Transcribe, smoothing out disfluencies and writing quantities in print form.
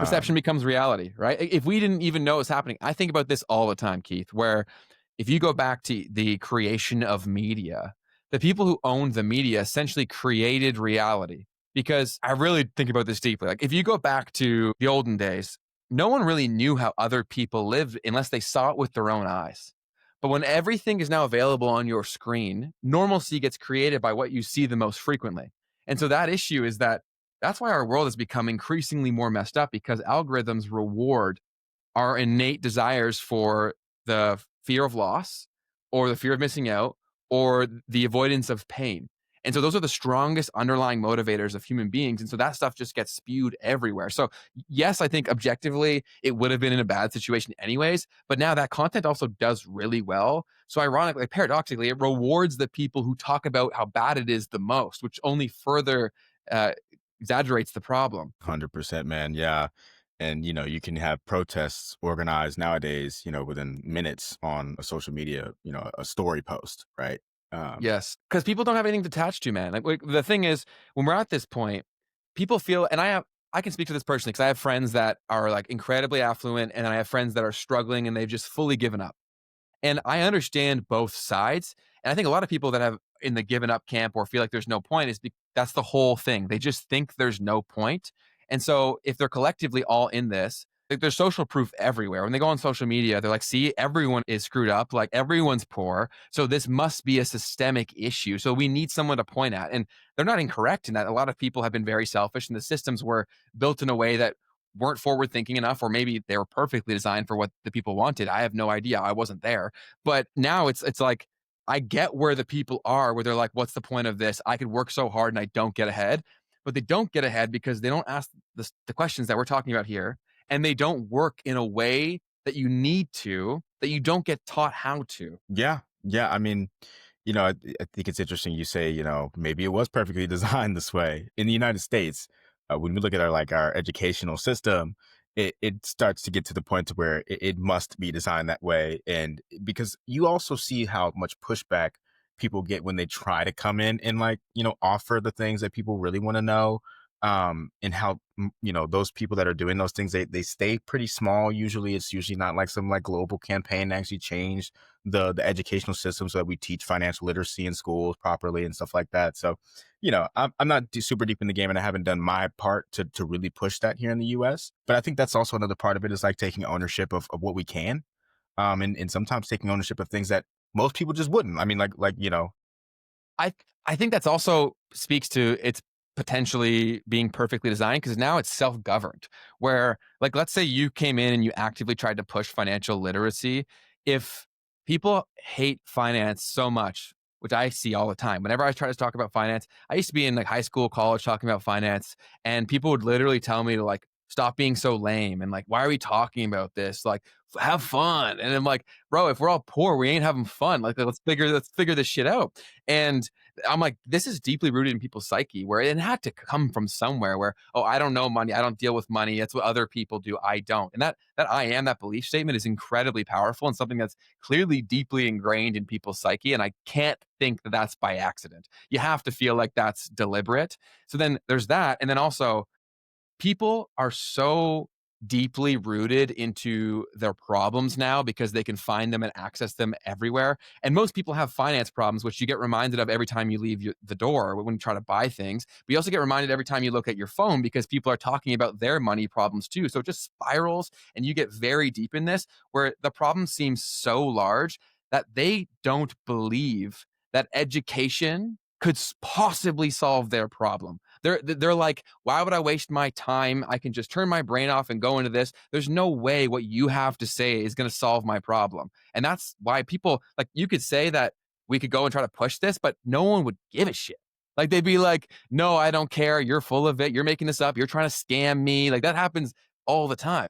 Perception becomes reality, right? If we didn't even know it was happening, I think about this all the time, Keith, where if you go back to the creation of media, the people who owned the media essentially created reality. Because I really think about this deeply. Like, if you go back to the olden days, no one really knew how other people lived unless they saw it with their own eyes. But when everything is now available on your screen, normalcy gets created by what you see the most frequently. And so that issue is that that's why our world has become increasingly more messed up because algorithms reward our innate desires for the fear of loss or the fear of missing out or the avoidance of pain. And so those are the strongest underlying motivators of human beings. And so that stuff just gets spewed everywhere. So, yes, I think objectively it would have been in a bad situation anyways. But now that content also does really well. So, ironically, paradoxically, it rewards the people who talk about how bad it is the most, which only further uh, exaggerates the problem. 100%, man. Yeah. And, you can have protests organized nowadays, within minutes on a social media, a story post, right? Um, Yes, because people don't have anything to attach to, man. Like, the thing is, when we're at this point, people feel, and I can speak to this personally because I have friends that are like incredibly affluent, and I have friends that are struggling and they've just fully given up. And I understand both sides. And I think a lot of people that have in the given up camp or feel like there's no point that's the whole thing. They just think there's no point. And so if they're collectively all in this, like, there's social proof everywhere. When they go on social media, they're like, see, everyone is screwed up. Like, everyone's poor. So this must be a systemic issue. So we need someone to point at. And they're not incorrect in that. A lot of people have been very selfish and the systems were built in a way that weren't forward thinking enough, or maybe they were perfectly designed for what the people wanted. I have no idea. I wasn't there. But now it's like I get where the people are, where they're like, what's the point of this? I could work so hard and I don't get ahead. But they don't get ahead because they don't ask the questions that we're talking about here. And they don't work in a way that you need to, that you don't get taught how to. yeah. Yeah. I mean, I think it's interesting you say, maybe it was perfectly designed this way in the United States. When we look at our educational system, it starts to get to the point to where it must be designed that way. And because you also see how much pushback people get when they try to come in and like, offer the things that people really want to know. And how, those people that are doing those things, they stay pretty small. Usually it's usually not like some like global campaign to actually change the educational system so that we teach financial literacy in schools properly and stuff like that. So, I'm not super deep in the game and I haven't done my part to really push that here in the US. But I think that's also another part of it is like taking ownership of what we can. And sometimes taking ownership of things that most people just wouldn't. I mean, I I think that's also speaks to its potentially being perfectly designed because now it's self-governed. Where, like, let's say you came in and you actively tried to push financial literacy. If people hate finance so much, which I see all the time, whenever I try to talk about finance, I used to be in like high school, college talking about finance, and people would literally tell me to like stop being so lame and like, why are we talking about this? Like, have fun. And I'm like, bro, if we're all poor, we ain't having fun. Like, let's figure this shit out. And I'm like, this is deeply rooted in people's psyche where it had to come from somewhere where, oh, I don't know money. I don't deal with money. That's what other people do. I don't. And that I am, that belief statement is incredibly powerful and something that's clearly deeply ingrained in people's psyche. And I can't think that that's by accident. You have to feel like that's deliberate. So then there's that. And then also, people are so deeply rooted into their problems now because they can find them and access them everywhere. And most people have finance problems, which you get reminded of every time you leave the door when you try to buy things. But you also get reminded every time you look at your phone because people are talking about their money problems too. So it just spirals and you get very deep in this where the problem seems so large that they don't believe that education could possibly solve their problem. They're like, why would I waste my time? I can just turn my brain off and go into this. There's no way what you have to say is going to solve my problem. And that's why people, like, you could say that we could go and try to push this, but no one would give a shit. Like, they'd be like, no, I don't care. You're full of it. You're making this up. You're trying to scam me. Like, that happens all the time.